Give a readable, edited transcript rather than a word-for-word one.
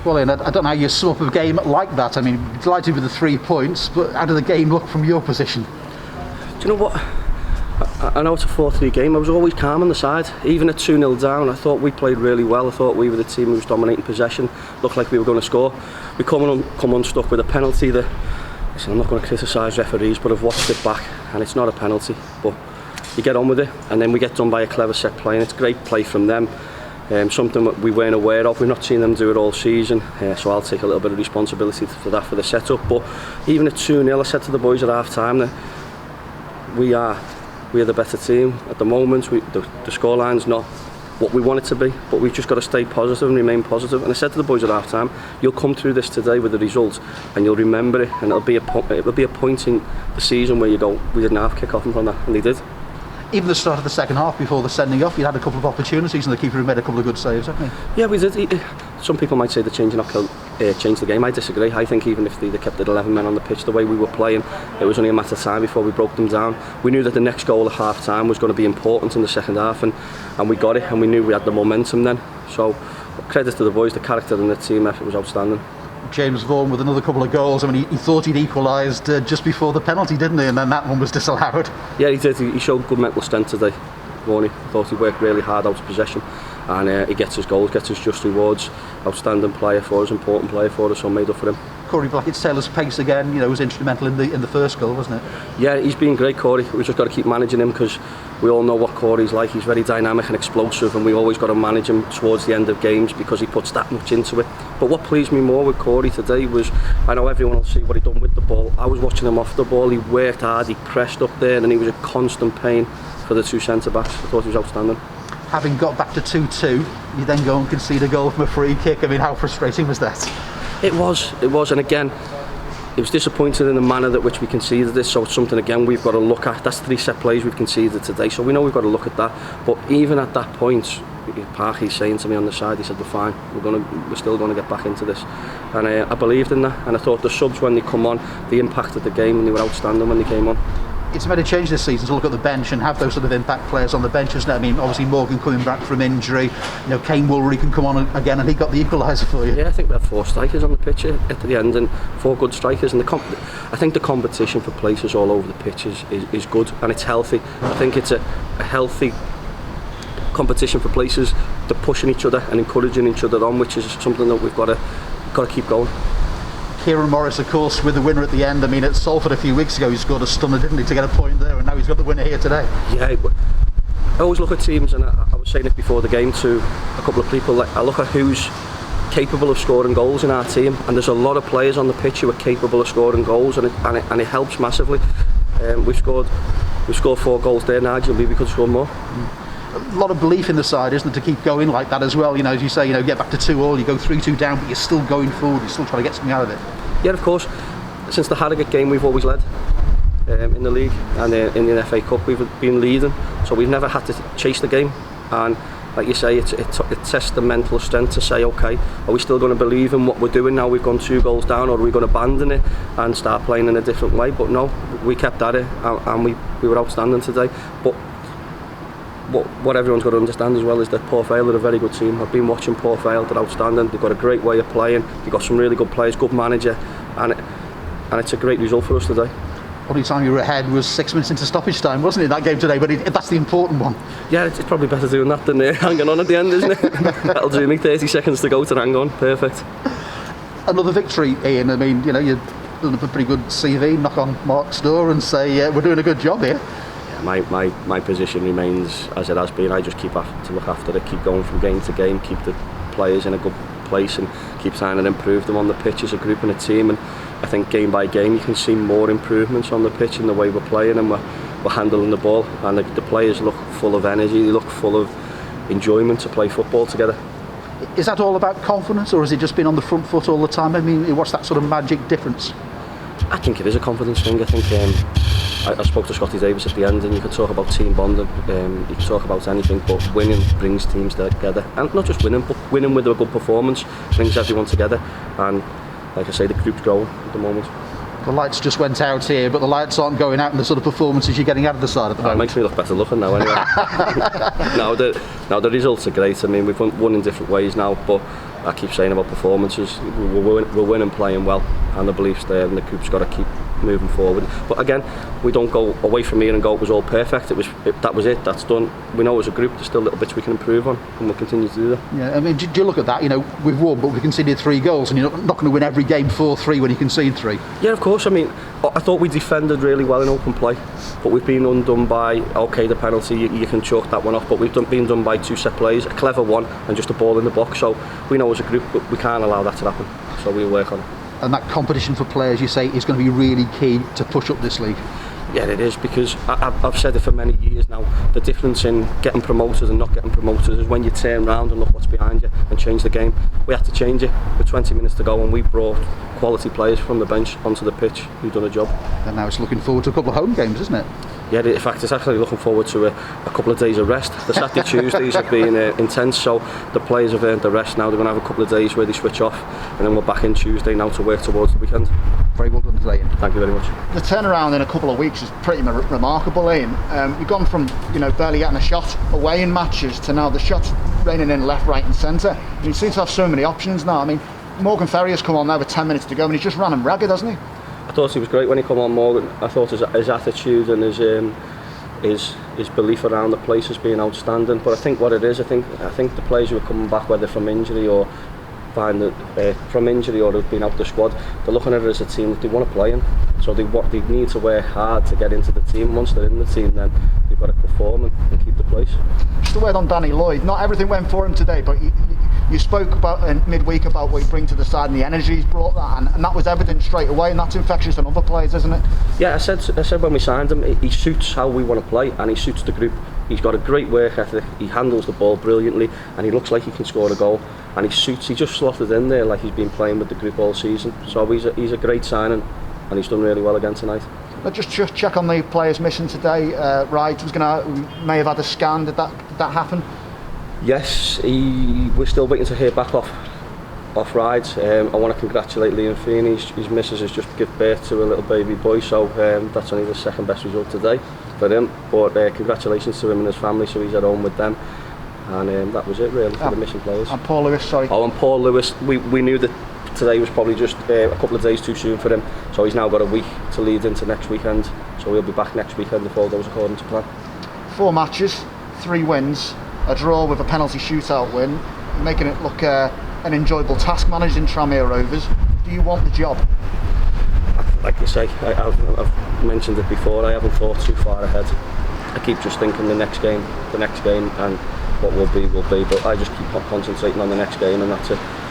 Well, Ian, I don't know how you sum up a game like that. I mean, delighted with the 3 points, but how did the game look from your position? Do you know what? I know it's a 4-3 game. I was always calm on the side. Even at 2-0 down, I thought we played really well. I thought we were the team who was dominating possession. Looked like we were going to score. We come unstuck with a penalty that, listen, I'm not going to criticise referees, but I've watched it back and it's not a penalty. But you get on with it, and then we get done by a clever set play, and it's great play from them. Something that we weren't aware of. We've not seen them do it all season, so I'll take a little bit of responsibility for that, for the setup. But even at 2-0, I said to the boys at half time that we are the better team at the moment. The scoreline's not what we want it to be, but we've just got to stay positive and remain positive. And I said to the boys at half time, you'll come through this today with the result and you'll remember it, and it'll be a point in the season where you go, we didn't have kick off from that, and they did. Even the start of the second half, before the sending off, you had a couple of opportunities and the keeper made a couple of good saves, haven't he? Yeah, we did. Some people might say the change changed the game. I disagree. I think even if they'd kept it 11 men on the pitch, the way we were playing, it was only a matter of time before we broke them down. We knew that the next goal at half time was going to be important in the second half, and we got it, and we knew we had the momentum then. So credit to the boys, the character and the team effort was outstanding. James Vaughan with another couple of goals. I mean, he thought he'd equalised just before the penalty, didn't he? And then that one was disallowed. Yeah, he did. He showed good mental strength today, Vaughan. I thought he worked really hard out of possession, and he gets his goals, gets his just rewards. Outstanding player for us, important player for us, so made up for him. Corey Blackett-Taylor's pace again, was instrumental in the first goal, wasn't it? Yeah, he's been great, Corey. We've just got to keep managing him, because we all know what Corey's like. He's very dynamic and explosive, and we always got to manage him towards the end of games because he puts that much into it. But what pleased me more with Corey today was, I know everyone will see what he done with the ball. I was watching him off the ball. He worked hard, he pressed up there, and he was a constant pain for the two centre-backs. I thought he was outstanding. Having got back to 2-2, you then go and concede a goal from a free kick. I mean, how frustrating was that? It was, and again, it was disappointing in the manner that which we conceded this, so it's something again we've got to look at. That's 3 set plays we've conceded today, so we know we've got to look at that. But even at that point, Parky's saying to me on the side, he said, we're fine, we're still going to get back into this. And I believed in that, and I thought the subs, when they come on, they impacted the game, and they were outstanding when they came on. It's made a change this season to look at the bench and have those sort of impact players on the bench, isn't it? I mean, obviously Morgan coming back from injury, Kane Woolry can come on again, and he got the equaliser for you. Yeah, I think we had 4 strikers on the pitch at the end, and 4 good strikers, and I think the competition for places all over the pitch is good, and it's healthy. I think it's a healthy competition for places. They're pushing each other and encouraging each other on, which is something that we've got to keep going. Kieran Morris, of course, with the winner at the end. I mean, at Salford a few weeks ago, he scored a stunner, didn't he, to get a point there, and now he's got the winner here today. Yeah, but I always look at teams, and I was saying it before the game to a couple of people, I look at who's capable of scoring goals in our team, and there's a lot of players on the pitch who are capable of scoring goals, and it helps massively. We've scored 4 goals there, Nigel, maybe we could score more. A lot of belief in the side, isn't it, to keep going like that as well? As you say, get back to 2-2, you go 3-2 down, but you're still going forward, you're still trying to get something out of it. Yeah, of course. Since the Harrogate game, we've always led in the league, and in the FA Cup we've been leading, so we've never had to chase the game. And like you say, it tests the mental strength to say, okay, are we still going to believe in what we're doing now we've gone 2 goals down, or are we going to abandon it and start playing in a different way? But no, we kept at it, and we were outstanding today. But what everyone's got to understand as well is that Port Vale are a very good team. I've been watching Port Vale, they're outstanding. They've got a great way of playing, they've got some really good players, good manager, and it's a great result for us today. Only time you were ahead was 6 minutes into stoppage time, wasn't it, that game today? But that's the important one. Yeah, it's probably better doing that than hanging on at the end, isn't it? That'll do me. 30 seconds to go to hang on. Perfect. Another victory, Ian. I mean, you've done a pretty good CV, knock on Mark's door and say, we're doing a good job here. My position remains as it has been. I just keep to look after it, keep going from game to game, keep the players in a good place, and keep trying to improve them on the pitch as a group and a team. And I think game by game you can see more improvements on the pitch in the way we're playing, and we're handling the ball, and the players look full of energy, they look full of enjoyment to play football together. Is that all about confidence, or has it just been on the front foot all the time? I mean, what's that sort of magic difference? I think it is a confidence thing. I think I spoke to Scotty Davis at the end, and you could talk about team bonding, you can talk about anything, but winning brings teams together, and not just winning, but winning with a good performance brings everyone together, and like I say, the group's growing at the moment. The lights just went out here, but the lights aren't going out in the sort of performances you're getting out of the side at the It moment. makes me look better looking now anyway. The results are great. I mean, we've won in different ways now, but I keep saying about performances, we're winning, playing well, and the belief's there, and the group's got to keep moving forward. But again, we don't go away from here and go, it was all perfect, that was it, that's done. We know as a group there's still little bits we can improve on, and we'll continue to do that. Yeah, I mean, do you look at that? You know, we've won, but we conceded 3 goals, and you're not going to win every game 4-3 when you concede 3. Yeah, of course. I mean, I thought we defended really well in open play, but we've been undone by, okay, the penalty, you can chalk that one off, but we've been done by 2 set plays, a clever one and just a ball in the box. So we know as a group we can't allow that to happen, so we'll work on it. And that competition for players, you say, is going to be really key to push up this league. Yeah, it is, because I've said it for many years now, the difference in getting promoted and not getting promoted is when you turn around and look what's behind you and change the game. We had to change it with 20 minutes to go, and we brought quality players from the bench onto the pitch who've done a job. And now it's looking forward to a couple of home games, isn't it? Yeah, in fact, it's actually looking forward to a couple of days of rest. The Saturday Tuesdays have been intense, so the players have earned the rest now. They're going to have a couple of days where they switch off, and then we're back in Tuesday now to work towards the weekend. Very well done today, Ian. Thank you very much. The turnaround in a couple of weeks is pretty remarkable, Ian. You've gone from barely getting a shot away in matches to now the shots raining in left, right and centre. You seem to have so many options now. I mean, Morgan Ferrier's come on now with 10 minutes to go, and he's just ran him ragged, hasn't he? I thought he was great when he came on, Morgan. I thought his attitude and his belief around the place has been outstanding. But I think what it is, I think the players who are coming back, whether from injury or from injury or have been out the squad, they're looking at it as a team that they want to play in. So they need to work hard to get into the team. Once they're in the team, then they've got to perform and keep the place. Just a word on Danny Lloyd. Not everything went for him today, but you spoke about midweek about what he brings to the side and the energy he's brought that, and that was evident straight away, and that's infectious on other players, isn't it? Yeah, I said when we signed him, he suits how we want to play, and he suits the group. He's got a great work ethic, he handles the ball brilliantly, and he looks like he can score a goal, and he just slotted in there like he's been playing with the group all season. So he's a great signing, and he's done really well again tonight. But just check on the players missing today. Wright may have had a scan. Did that happen? Yes, we're still waiting to hear back off Rides. I want to congratulate Liam Feeney. His missus has just given birth to a little baby boy, so that's only the second best result today for him. But congratulations to him and his family, so he's at home with them. And that was it really for the missing players. And Paul Lewis, sorry. Oh, and Paul Lewis, we knew that today was probably just a couple of days too soon for him, so he's now got a week to lead into next weekend, so he'll be back next weekend if all goes according to plan. 4 matches, 3 wins, a draw with a penalty shootout win, making it look an enjoyable task managing Tranmere Rovers. Do you want the job? Like you say, I've mentioned it before, I haven't thought too far ahead. I keep just thinking the next game, and what will be, but I just keep concentrating on the next game, and that's it.